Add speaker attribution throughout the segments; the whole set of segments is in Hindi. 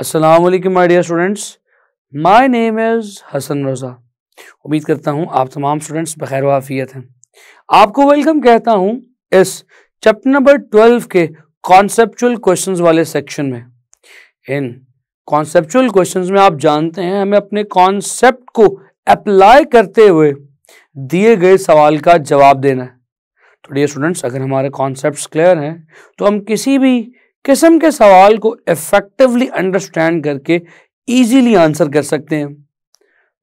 Speaker 1: अस्सलाम वालेकुम my dear students, my name is Hasan Raza. उम्मीद करता हूँ आप तमाम स्टूडेंट्स बखैर वाफियत हैं। आपको वेलकम कहता हूँ इस चैप्टर नंबर 12 के कॉन्सेप्चुअल क्वेश्चंस वाले सेक्शन में। इन कॉन्सेप्चुअल क्वेश्चंस में आप जानते हैं हमें अपने कॉन्सेप्ट को अप्लाई करते हुए दिए गए सवाल का जवाब देना है। तो डियर स्टूडेंट्स, अगर हमारे कॉन्सेप्ट्स क्लियर हैं तो हम किसी भी किस्म के सवाल को इफेक्टिवली अंडरस्टैंड करके इजीली आंसर कर सकते हैं।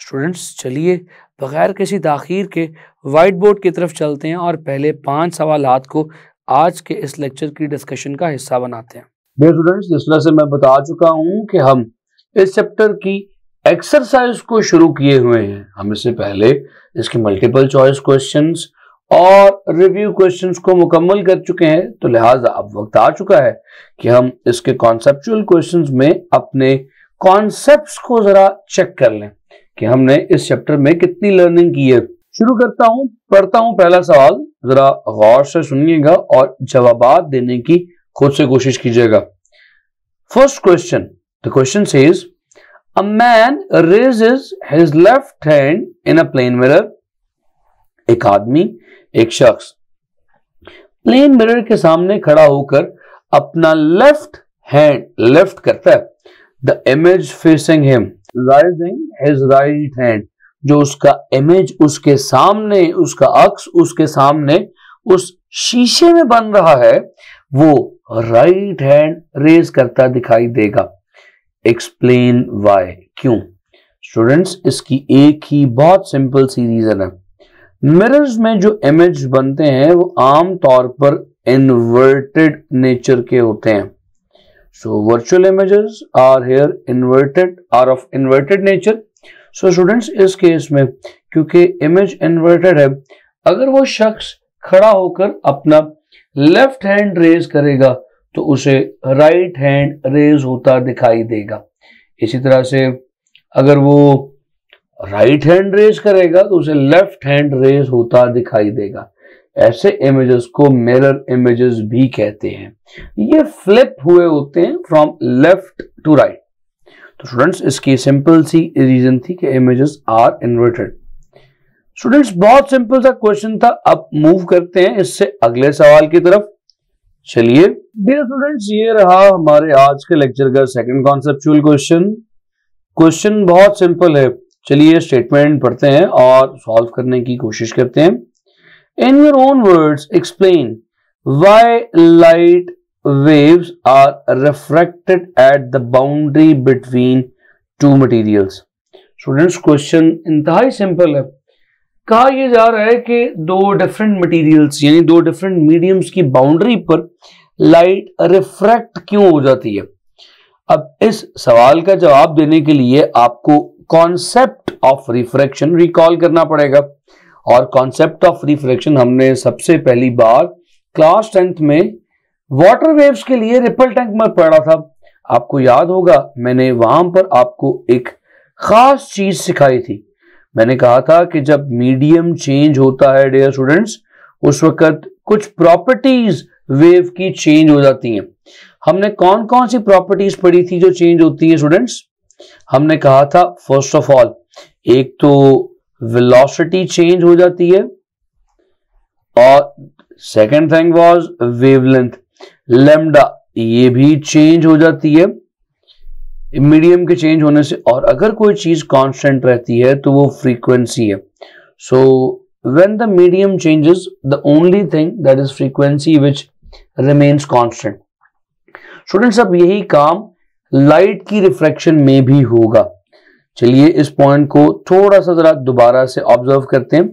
Speaker 1: स्टूडेंट्स, चलिए बगैर किसी ताखीर के वाइट बोर्ड की तरफ चलते हैं और पहले 5 सवालात को आज के इस लेक्चर की डिस्कशन का हिस्सा बनाते हैं। डियर स्टूडेंट्स, जिस तरह से मैं बता चुका हूं कि हम इस चैप्टर की एक्सरसाइज को शुरू किए हुए हैं। हम इससे पहले इसके मल्टीपल चॉइस क्वेश्चंस और रिव्यू क्वेश्चंस को मुकम्मल कर चुके हैं, तो लिहाजा अब वक्त आ चुका है कि हम इसके कॉन्सेप्चुअल क्वेश्चंस में अपने कॉन्सेप्ट्स को जरा चेक कर लें कि हमने इस चैप्टर में कितनी लर्निंग की है। शुरू करता हूं, पढ़ता हूं पहला सवाल, जरा गौर से सुनिएगा और जवाबात देने की खुद से कोशिश कीजिएगा। First question, the question says a man raises his left hand in a plane mirror. एक आदमी, एक शख्स प्लेन मिरर के सामने खड़ा होकर अपना लेफ्ट हैंड लेफ्ट करता है। The image facing him rising his right hand, जो उसका इमेज उसके सामने, उसका अक्स उसके सामने उस शीशे में बन रहा है, वो राइट हैंड रेज करता दिखाई देगा। एक्सप्लेन वाई, क्यों? स्टूडेंट्स, इसकी एक ही बहुत सिंपल सी रीजन है। मिरर्स में जो इमेज बनते हैं वो आम तौर पर इन्वर्टेड नेचर के होते हैं। So virtual images are here inverted, are of inverted nature. So students, इस केस में क्योंकि इमेज इन्वर्टेड है, अगर वो शख्स खड़ा होकर अपना लेफ्ट हैंड रेज करेगा तो उसे राइट हैंड रेज होता दिखाई देगा। इसी तरह से अगर वो राइट हैंड रेज करेगा तो उसे लेफ्ट हैंड रेज होता दिखाई देगा। ऐसे इमेजेस को मिरर इमेजेस भी कहते हैं। ये फ्लिप हुए होते हैं फ्रॉम लेफ्ट टू राइट। तो स्टूडेंट्स, इसकी सिंपल सी रीजन थी कि इमेजेस आर इन्वर्टेड। स्टूडेंट्स, बहुत सिंपल सा क्वेश्चन था। अब मूव करते हैं इससे अगले सवाल की तरफ। चलिए डियर स्टूडेंट्स, ये रहा हमारे आज के लेक्चर का सेकंड कॉन्सेप्चुअल क्वेश्चन। क्वेश्चन बहुत सिंपल है। चलिए स्टेटमेंट पढ़ते हैं और सॉल्व करने की कोशिश करते हैं। In your own words explain why light waves are refracted at the boundary between two materials. Students, question इंतहाई सिंपल है। कहा यह जा रहा है कि दो डिफरेंट मटेरियल्स यानी दो डिफरेंट मीडियम्स की बाउंड्री पर लाइट रिफ्रैक्ट क्यों हो जाती है। अब इस सवाल का जवाब देने के लिए आपको कॉन्सेप्ट ऑफ रिफ्रैक्शन रिकॉल करना पड़ेगा। और कॉन्सेप्ट ऑफ रिफ्रैक्शन हमने सबसे पहली बार क्लास 10th में वाटर वेव्स के लिए रिपल टैंक में पढ़ा था। आपको याद होगा, मैंने वहां पर आपको एक खास चीज सिखाई थी। मैंने कहा था कि जब मीडियम चेंज होता है डियर स्टूडेंट्स, उस वक्त कुछ प्रॉपर्टीज वेव की चेंज हो जाती हैं। हमने कौन कौन सी प्रॉपर्टीज पढ़ी थी जो चेंज होती है स्टूडेंट्स? हमने कहा था फर्स्ट ऑफ ऑल, एक तो वेलोसिटी चेंज हो जाती है और second thing was wavelength, lambda, ये भी चेंज हो जाती है मीडियम के चेंज होने से। और अगर कोई चीज कांस्टेंट रहती है तो वो फ्रीक्वेंसी है। So when the medium changes, the only thing that is frequency which remains constant. Students, अब यही काम लाइट की रिफ्रैक्शन में भी होगा। चलिए इस पॉइंट को थोड़ा सा जरा दोबारा से ऑब्जर्व करते हैं।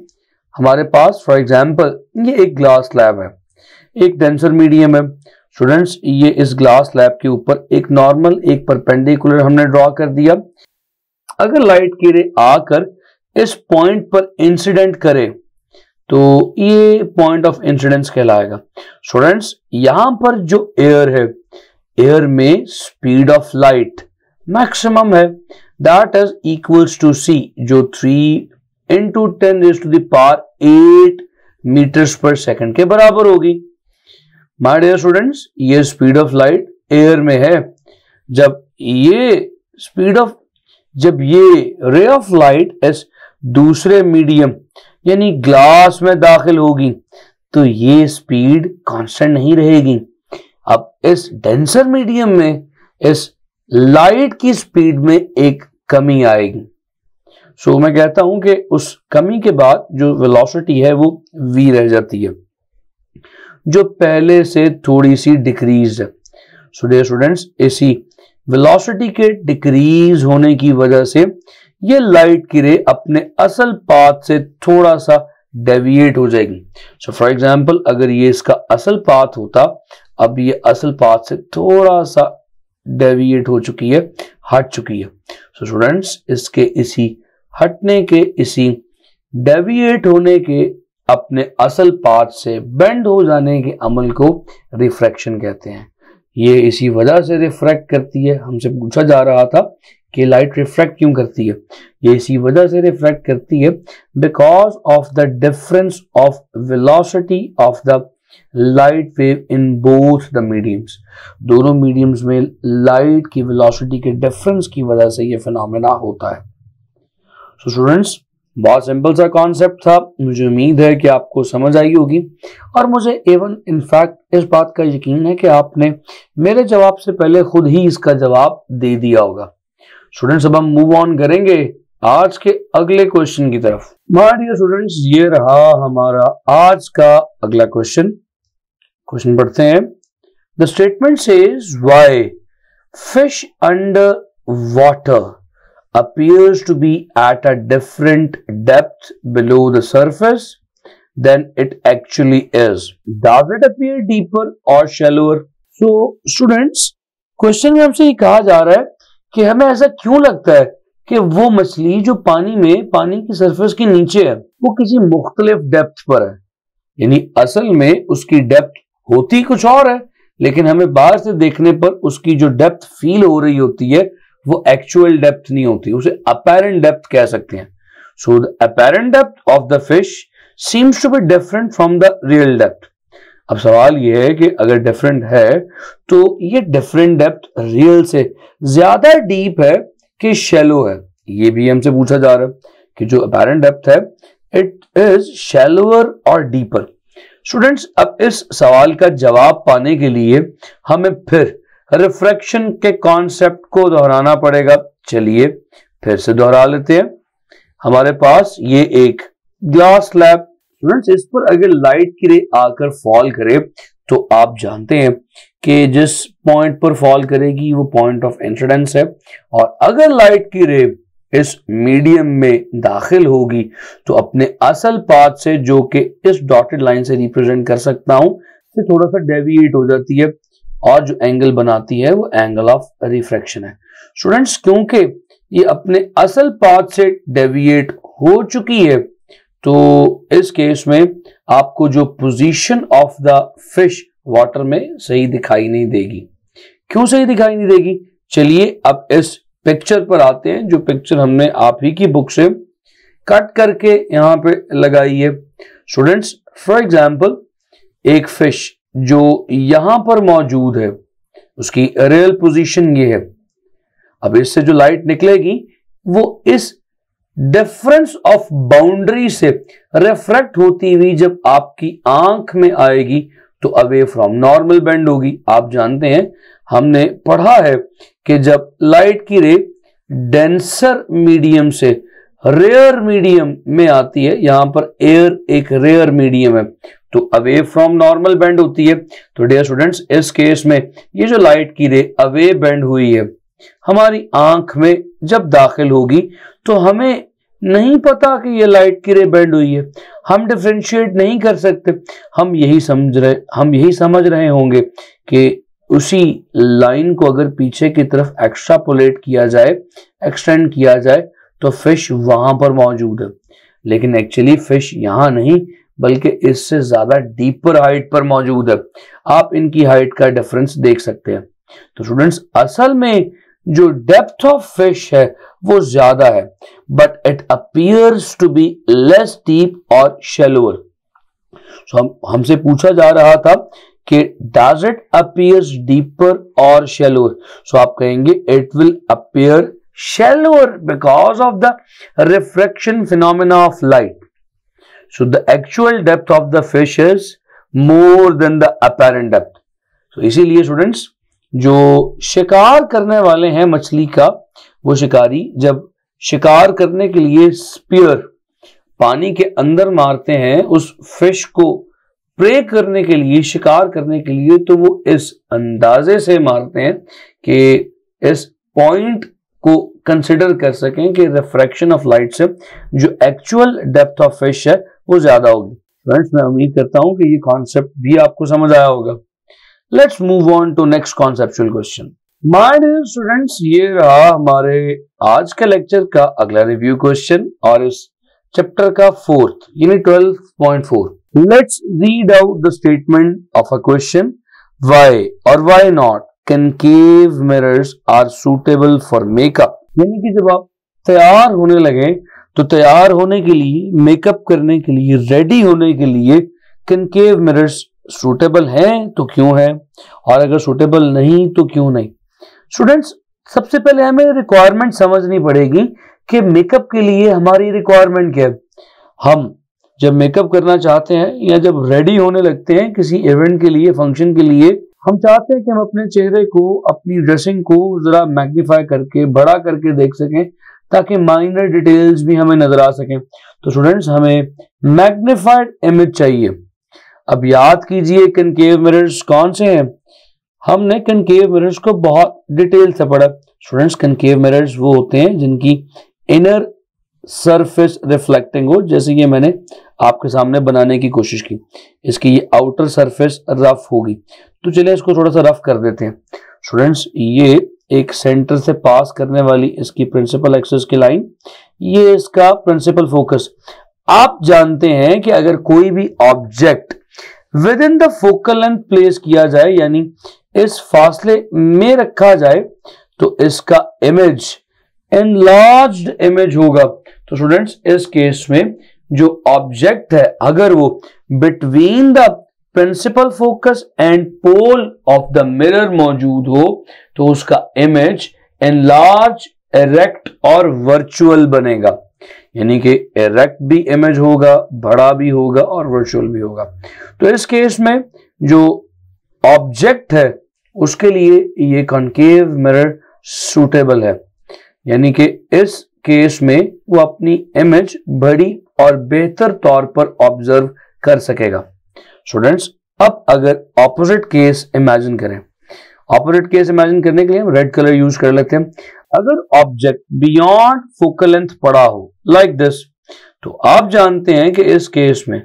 Speaker 1: हमारे पास फॉर एग्जांपल ये एक ग्लास स्लैब है, एक डेंसर मीडियम है। स्टूडेंट्स, ये इस ग्लास स्लैब के ऊपर एक नॉर्मल, एक परपेंडिकुलर हमने ड्रॉ कर दिया। अगर लाइट की रे आकर इस पॉइंट पर इंसिडेंट करे तो ये पॉइंट ऑफ इंसिडेंस कहलाएगा। स्टूडेंट्स, यहां पर जो एयर है, एयर में स्पीड ऑफ लाइट मैक्सिमम है, that is equals to c, जो 3 into 10 raised to the power 8 metres पर सेकंड के बराबर होगी। माय डियर स्टूडेंट्स, ये स्पीड ऑफ लाइट एयर में है। जब ये स्पीड ऑफ, जब ये रे ऑफ लाइट इस दूसरे मीडियम यानी ग्लास में दाखिल होगी तो ये स्पीड कांस्टेंट नहीं रहेगी। अब इस डेंसर मीडियम में इस लाइट की स्पीड में एक कमी आएगी। सो मैं कहता हूं कि उस कमी के बाद जो वेलोसिटी है वो v रह जाती है, जो पहले से थोड़ी सी डिक्रीज है। सो डियर स्टूडेंट्स, इसी वेलोसिटी के डिक्रीज होने की वजह से ये लाइट की रे अपने असल पाथ से थोड़ा सा डेविएट हो जाएगी। सो फॉर एग्जांपल, अगर ये इसका असल पाथ होता, अब ये असल पाथ से थोड़ा सा डेविएट हो चुकी है, हट चुकी है। सो स्टूडेंट्स, इसके इसी हटने के, इसी डेविएट होने के, अपने असल पाथ से बेंड हो जाने के अमल को रिफ्रैक्शन कहते हैं। ये इसी वजह से रिफ्रैक्ट करती है। हमसे पूछा जा रहा था कि लाइट रिफ्रैक्ट क्यों करती है, ये इसी वजह से रिफ्रैक्ट करती है because of the difference of velocity of the light wave in both the mediums. दोनों मीडियम्स में लाइट की वेलोसिटी के डिफरेंस की वजह से ये फिनोमेना होता है। सो स्टूडेंट्स, बहुत सिंपल सा कॉन्सेप्ट था, मुझे उम्मीद है कि आपको समझ आई होगी और मुझे एवन इनफैक्ट इस बात का यकीन है कि आपने मेरे जवाब से पहले खुद ही इसका जवाब दे दिया होगा। स्टूडेंट्स, अब हम मूव ऑन करेंगे आज के अगले क्वेश्चन की तरफ। माय डियर स्टूडेंट्स, ये रहा हमारा आज का अगला क्वेश्चन। क्वेश्चन पढ़ते हैं। The statement says why fish under water appears to be at a different depth below the surface than it actually is. Does it appear deeper or shallower? So students, question में हमसे ये कहा जा रहा है कि हमें ऐसा क्यों लगता है कि वो मछली जो पानी में, पानी की सरफेस के नीचे है, वो किसी मुख्तलिफ डेप्थ पर है। यानी असल में उसकी डेप्थ होती कुछ और है, लेकिन हमें बाहर से देखने पर उसकी जो डेप्थ फील हो रही होती है वो एक्चुअल डेप्थ नहीं होती, उसे अपैरेंट डेप्थ कह सकते हैं। So the apparent depth of the fish seems to be different from the real depth. अब सवाल यह है कि अगर डिफरेंट है तो ये डिफरेंट डेप्थ रियल से ज्यादा डीप है कि शैलो है। ये भी हमसे पूछा जा रहा है कि जो अपैरेंट डेप्थ है इट इज शैलोअर और डीपर। स्टूडेंट्स, अब इस सवाल का जवाब पाने के लिए हमें फिर रिफ्रैक्शन के कॉन्सेप्ट को दोहराना पड़ेगा। चलिए फिर से दोहरा लेते हैं। हमारे पास ये एक ग्लास स्लैब, स्टूडेंट्स, इस पर अगर लाइट की रे आकर फॉल करे तो आप जानते हैं कि जिस पॉइंट पर फॉल करेगी वो पॉइंट ऑफ इंसिडेंस है, और अगर लाइट की रे इस मीडियम में दाखिल होगी तो अपने असल पाथ से, जो कि इस डॉटेड लाइन से रिप्रेजेंट कर सकता हूं, से थोड़ा सा डेविएट हो जाती है और जो एंगल बनाती है वो एंगल ऑफ रिफ्रैक्शन है। स्टूडेंट्स, क्योंकि ये अपने असल पाथ से डेविएट हो चुकी है तो इस केस में आपको जो position of the fish water में सही दिखाई नहीं देगी। क्यों सही दिखाई नहीं देगी? चलिए अब इस पिक्चर पर आते हैं, जो पिक्चर हमने आप ही की बुक से कट करके यहां पे लगाई है। स्टूडेंट्स, फॉर एग्जांपल, एक फिश जो यहां पर मौजूद है उसकी रियल पोजीशन ये है। अब इससे जो लाइट निकलेगी वो इस डिफरेंस ऑफ बाउंड्री से रिफ्रैक्ट होती हुई जब आपकी आंख में आएगी तो अवे फ्रॉम नॉर्मल बेंड होगी। आप जानते हैं, हमने पढ़ा है कि जब लाइट की रे डेंसर मीडियम से रेयर मीडियम में आती है, यहां पर एयर एक रेयर मीडियम है, तो अवे फ्रॉम नॉर्मल बेंड होती है। तो डियर स्टूडेंट्स, इस केस में ये जो लाइट की रे अवे बेंड हुई है हमारी आंख में जब दाखिल होगी तो हमें नहीं पता कि ये लाइट की रे बेंड हुई है, हम डिफरेंशिएट नहीं कर सकते। हम यही समझ रहे होंगे कि उसी लाइन को अगर पीछे की तरफ एक्स्ट्रापोलेट किया जाए, एक्सटेंड किया जाए, तो फिश वहां पर मौजूद है, लेकिन एक्चुअली फिश यहां नहीं बल्कि इससे ज्यादा डीपर हाइट पर मौजूद है। आप इनकी हाइट का डिफरेंस देख सकते हैं। तो स्टूडेंट्स, असल में जो डेप्थ ऑफ फिश है वो ज्यादा है, but it appears to be less deep और शैलोअर। हमसे पूछा जा रहा था कि डज इट अपीयर्स डीपर और शैलोअर, सो आप कहेंगे it will appear shallower because of the refraction phenomena of light. So the actual depth of the fish is more than the apparent depth. So इसीलिए स्टूडेंट्स जो शिकार करने वाले हैं मछली का, वो शिकारी जब शिकार करने के लिए स्पीयर पानी के अंदर मारते हैं उस फिश को प्रे करने के लिए, शिकार करने के लिए, तो वो इस अंदाजे से मारते हैं कि इस पॉइंट को कंसिडर कर सकें कि रिफ्रैक्शन ऑफ लाइट से जो एक्चुअल डेप्थ ऑफ फिश है वो ज्यादा होगी। फ्रेंड्स मैं उम्मीद करता हूं कि ये कॉन्सेप्ट भी आपको समझ आया होगा। Let's move on to next conceptual question. My dear students, ये रहा हमारे आज के लेक्चर का अगला रिव्यू क्वेश्चन और इस चैप्टर का फोर्थ यानी 12.4। Let's read out the statement of a question, why और why not concave mirrors are suitable for makeup। यानी कि जब आप तैयार होने लगे तो तैयार होने के लिए, मेकअप करने के लिए, रेडी होने के लिए concave mirrors suitable हैं तो क्यों है, और अगर suitable नहीं तो क्यों नहीं। स्टूडेंट्स सबसे पहले हमें रिक्वायरमेंट समझनी पड़ेगी कि मेकअप के लिए हमारी रिक्वायरमेंट क्या है। हम जब मेकअप करना चाहते हैं या जब रेडी होने लगते हैं किसी इवेंट के लिए, फंक्शन के लिए, हम चाहते हैं कि हम अपने चेहरे को, अपनी ड्रेसिंग को जरा मैग्नीफाई करके, बड़ा करके देख सकें ताकि माइनर डिटेल्स भी हमें नजर आ सकें। तो स्टूडेंट्स हमें मैग्नीफाइड इमेज चाहिए। अब याद कीजिए कनकेव मिरर्स कौन से हैं। हमने कनकेव मिरर्स को बहुत डिटेल से पढ़ा। स्टूडेंट्स कनकेव मिरर्स वो होते हैं जिनकी इनर सरफेस रिफ्लेक्टिंग हो, जैसे ये मैंने आपके सामने बनाने की कोशिश की। इसकी ये आउटर सरफेस रफ होगी, तो चलिए इसको थोड़ा सा रफ कर देते हैं। स्टूडेंट्स ये एक सेंटर से पास करने वाली इसकी प्रिंसिपल एक्सिस की लाइन, ये इसका प्रिंसिपल फोकस। आप जानते हैं कि अगर कोई भी object with in the focal length place किया जाए, यानी इस फासले में रखा जाए, तो इसका इमेज एनलार्ज्ड इमेज होगा। तो स्टूडेंट्स इस केस में जो ऑब्जेक्ट है अगर वो between the principal focus and pole of the mirror मौजूद हो तो उसका इमेज एनलार्ज, इरेक्ट और वर्चुअल बनेगा। यानी कि इरेक्ट भी इमेज होगा, बड़ा भी होगा और वर्चुअल भी होगा। तो इस केस में जो ऑब्जेक्ट है उसके लिए ये कॉन्केव मिरर सूटेबल है, यानी कि इस केस में वो अपनी इमेज बड़ी और बेहतर तौर पर ऑब्जर्व कर सकेगा। स्टूडेंट्स अब अगर ऑपोजिट केस इमेजिन करें, ऑपोजिट केस इमेजिन करने के लिए हम रेड कलर यूज कर लेते हैं। अगर ऑब्जेक्ट बियॉन्ड फोकल लेंथ पड़ा हो लाइक दिस, तो आप जानते हैं कि इस केस में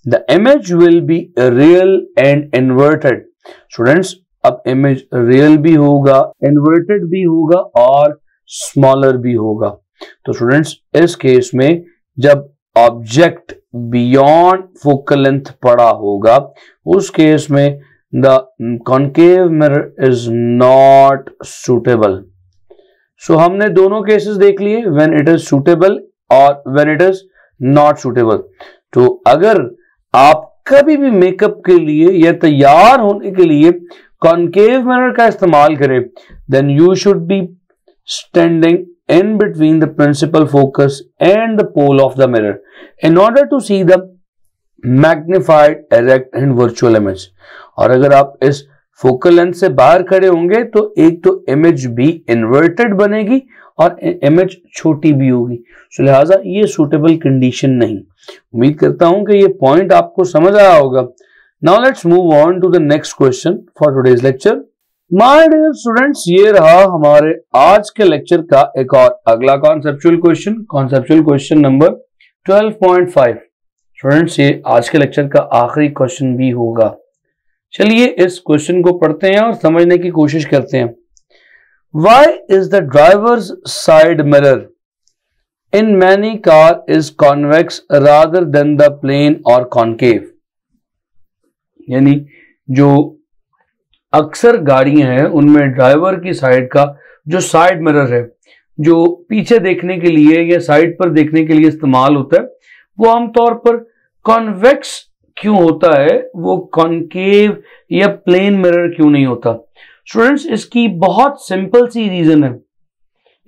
Speaker 1: the image will be real and inverted. Students अब इमेज रियल भी होगा, इन्वर्टेड भी होगा और स्मॉलर भी होगा। तो स्टूडेंट्स इस केस में जब ऑब्जेक्ट बियॉन्ड फोकल लेंथ पड़ा होगा उस केस में the concave mirror is not suitable. So हमने दोनों केसेस देख लिए, व्हेन इट इज सुटेबल और when it is not suitable. तो अगर आप कभी भी मेकअप के लिए या तैयार होने के लिए कॉन्केव मिरर का इस्तेमाल करें, then you should be standing in between the principal focus and the pole of the mirror in order to see the magnified, erect and virtual image। और अगर आप इस फोकल लेंथ से बाहर खड़े होंगे तो एक तो इमेज भी इन्वर्टेड बनेगी और इमेज छोटी भी होगी, तो लिहाजा ये सूटेबल कंडीशन नहीं। उम्मीद करता हूं कि ये पॉइंट आपको समझ आया होगा। Now let's move on to the next question for today's lecture. My dear students ये रहा हमारे आज के लेक्चर का एक और अगला कॉन्सेप्चुअल क्वेश्चन नंबर 12.5। स्टूडेंट्स ये आज के लेक्चर का आखिरी क्वेश्चन भी होगा। चलिए इस क्वेश्चन को पढ़ते हैं और समझने की कोशिश करते हैं। Why is the driver's side mirror in many car is convex rather than the plane और कॉन्केव। यानी जो अक्सर गाड़ियां हैं उनमें ड्राइवर की साइड का जो साइड मिरर है, जो पीछे देखने के लिए या साइड पर देखने के लिए इस्तेमाल होता है, वो आमतौर पर कॉन्वेक्स क्यों होता है, वो कॉन्केव या प्लेन मिरर क्यों नहीं होता? स्टूडेंट्स, इसकी बहुत सिंपल सी रीजन है।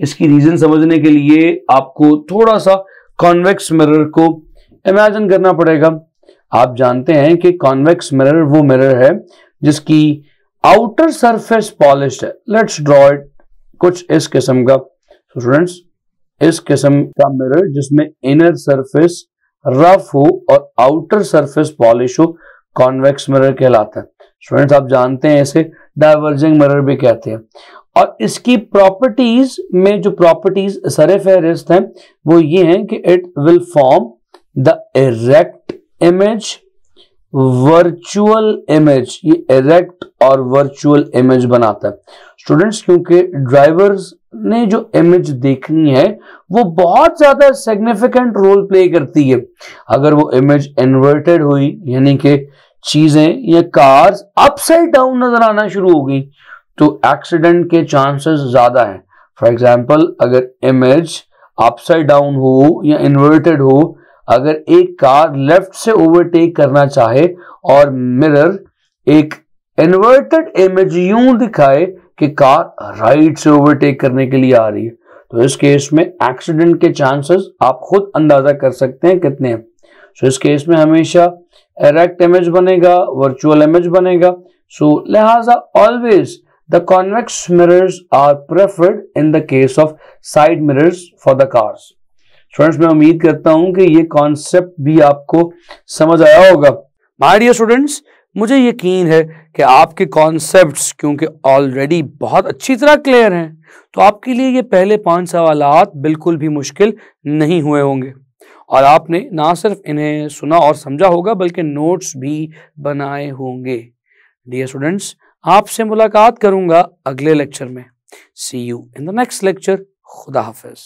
Speaker 1: इसकी रीजन समझने के लिए आपको थोड़ा सा कॉन्वेक्स मिरर को इमेजिन करना पड़ेगा। आप जानते हैं कि कॉन्वेक्स मिरर वो मिरर है जिसकी आउटर सरफेस पॉलिश्ड है। लेट्स ड्रॉ इट कुछ इस किस्म का। स्टूडेंट्स, इस किस्म का मिरर जिसमें इनर सरफेस रफ हो और आउटर सरफेस पॉलिश हो, कॉन्वेक्स मिरर कहलाता है। स्टूडेंट्स, आप जानते हैं इसे डाइवर्जिंग मिरर भी कहते हैं। और इसकी प्रॉपर्टीज में जो प्रॉपर्टीज सरे-फेहरिस्त हैं वो ये हैं कि it will form the erect image, virtual image. ये इरेक्ट और वर्चुअल इमेज बनाता है। स्टूडेंट्स, क्योंकि ड्राइवर्स ने जो इमेज देखनी है वो बहुत ज्यादा सिग्निफिकेंट रोल प्ले करती है। अगर वो इमेज इन्वर्टेड हुई, यानी कि चीजें या कार्स अपसाइड डाउन नजर आना शुरू हो गई, तो एक्सीडेंट के चांसेस ज्यादा हैं। फॉर एग्जाम्पल, अगर इमेज अपसाइड डाउन हो या इन्वर्टेड हो, अगर एक कार लेफ्ट से ओवरटेक करना चाहे और मिरर एक इन्वर्टेड इमेज यूं दिखाए कि कार राइट से ओवरटेक करने के लिए आ रही है, तो इस केस में एक्सीडेंट के चांसेस आप खुद अंदाजा कर सकते हैं कितने हैं। सो इस केस में हमेशा इरेक्ट इमेज बनेगा, वर्चुअल इमेज बनेगा। सो लिहाजा always the convex mirrors are preferred in the case of side mirrors for the cars. Students, मैं उम्मीद करता हूं कि ये कॉन्सेप्ट भी आपको समझ आया होगा। माय डियर स्टूडेंट्स, मुझे यकीन है कि आपके कॉन्सेप्ट्स क्योंकि ऑलरेडी बहुत अच्छी तरह क्लियर हैं, तो आपके लिए ये पहले 5 सवालात बिल्कुल भी मुश्किल नहीं हुए होंगे और आपने ना सिर्फ इन्हें सुना और समझा होगा बल्कि नोट्स भी बनाए होंगे। डियर स्टूडेंट्स, आपसे मुलाकात करूंगा अगले लेक्चर में। See you in the next lecture. खुदा हाफिज।